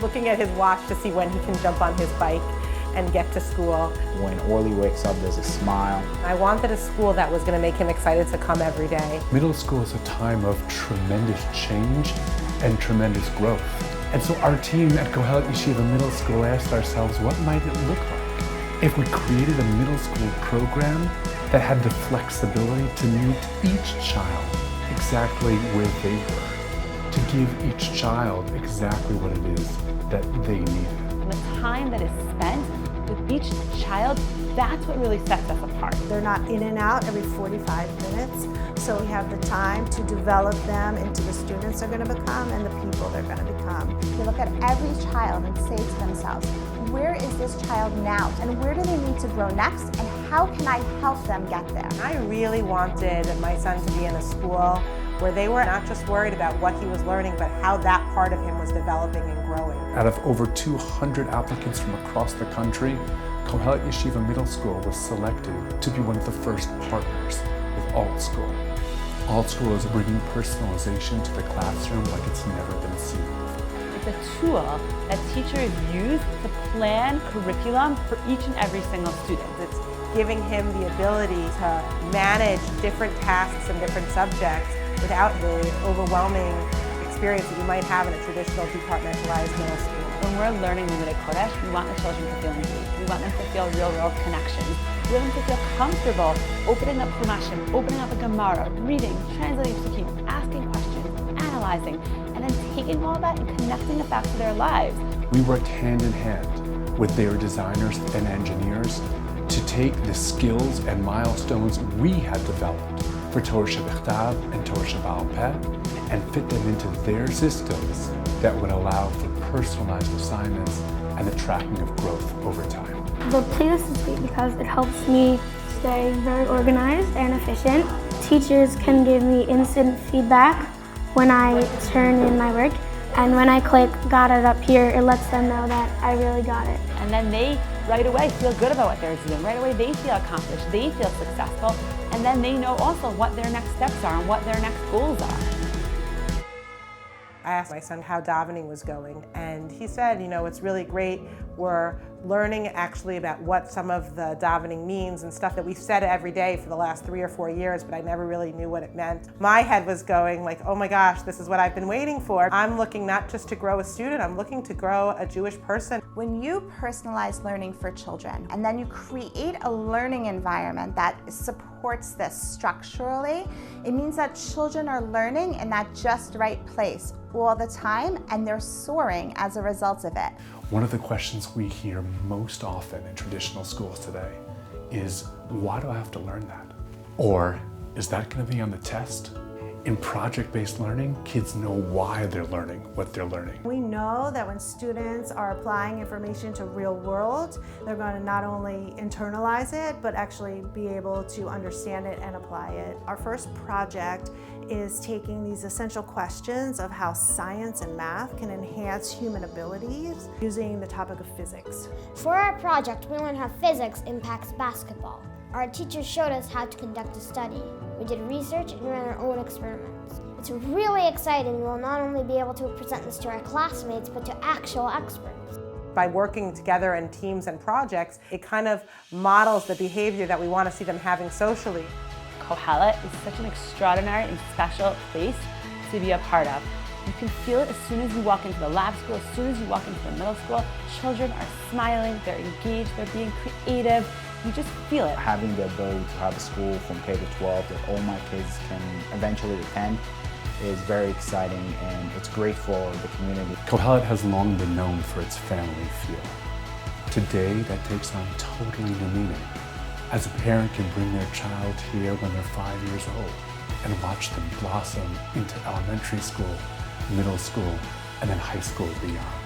looking at his watch to see when he can jump on his bike and get to school. When Orly wakes up, there's a smile. I wanted a school that was going to make him excited to come every day. Middle school is a time of tremendous change and tremendous growth. And so our team at Kohelet Yeshiva Middle School asked ourselves, what might it look like if we created a middle school program that had the flexibility to meet each child exactly where they were, to give each child exactly what it is that they needed. And the time that is spent with each child, that's what really sets us apart. They're not in and out every 45 minutes, so we have the time to develop them into the students they're going to become and the people they're going to become. They look at every child and say to themselves, where is this child now? And where do they need to grow next? And how can I help them get there? I really wanted my son to be in a school where they were not just worried about what he was learning, but how that part of him was developing and growing. Out of over 200 applicants from across the country, Kohelet Yeshiva Middle School was selected to be one of the first partners with Alt School. Alt School is bringing personalization to the classroom like it's never been seen before. It's a tool that teachers use to plan curriculum for each and every single student. It's giving him the ability to manage different tasks and different subjects without the overwhelming experience that you might have in a traditional departmentalized middle school. When we're learning Limudei Kodesh, we want the children to feel engaged. We want them to feel real-world connections. We want them to feel comfortable opening up Chumashim, opening up a Gemara, reading, translating Psukim, asking questions, analyzing, and then taking all that and connecting it back to their lives. We worked hand in hand with their designers and engineers to take the skills and milestones we had developed for Torah Shebichtav and Torah Sheba'al Peh and fit them into their systems that would allow for personalized assignments and the tracking of growth over time. The playlist is great because it helps me stay very organized and efficient. Teachers can give me instant feedback when I turn in my work, and when I click got it up here, it lets them know that I really got it. And then they right away feel good about what they're doing. Right away they feel accomplished, they feel successful, and then they know also what their next steps are and what their next goals are. I asked my son how davening was going, and he said, you know, it's really great. We're learning actually about what some of the davening means and stuff that we've said every day for the last 3 or 4 years, but I never really knew what it meant. My head was going like, oh my gosh, this is what I've been waiting for. I'm looking not just to grow a student, I'm looking to grow a Jewish person. When you personalize learning for children, and then you create a learning environment that supports this structurally, it means that children are learning in that just right place all the time, and they're soaring as a result of it. One of the questions we hear most often in traditional schools today is, why do I have to learn that? Or, is that going to be on the test? In project-based learning, kids know why they're learning what they're learning. We know that when students are applying information to real world, they're going to not only internalize it, but actually be able to understand it and apply it. Our first project is taking these essential questions of how science and math can enhance human abilities using the topic of physics. For our project, we learned how physics impacts basketball. Our teacher showed us how to conduct a study. We did research and ran our own experiments. It's really exciting. We'll not only be able to present this to our classmates, but to actual experts. By working together in teams and projects, it kind of models the behavior that we want to see them having socially. Kohelet is such an extraordinary and special place to be a part of. You can feel it as soon as you walk into the lab school, as soon as you walk into the middle school. Children are smiling, they're engaged, they're being creative. You just feel it. Having the ability to have a school from K to 12 that all my kids can eventually attend is very exciting, and it's great for the community. Kohelet has long been known for its family feel. Today, that takes on totally new meaning, as a parent can bring their child here when they're 5 years old and watch them blossom into elementary school, middle school, and then high school beyond.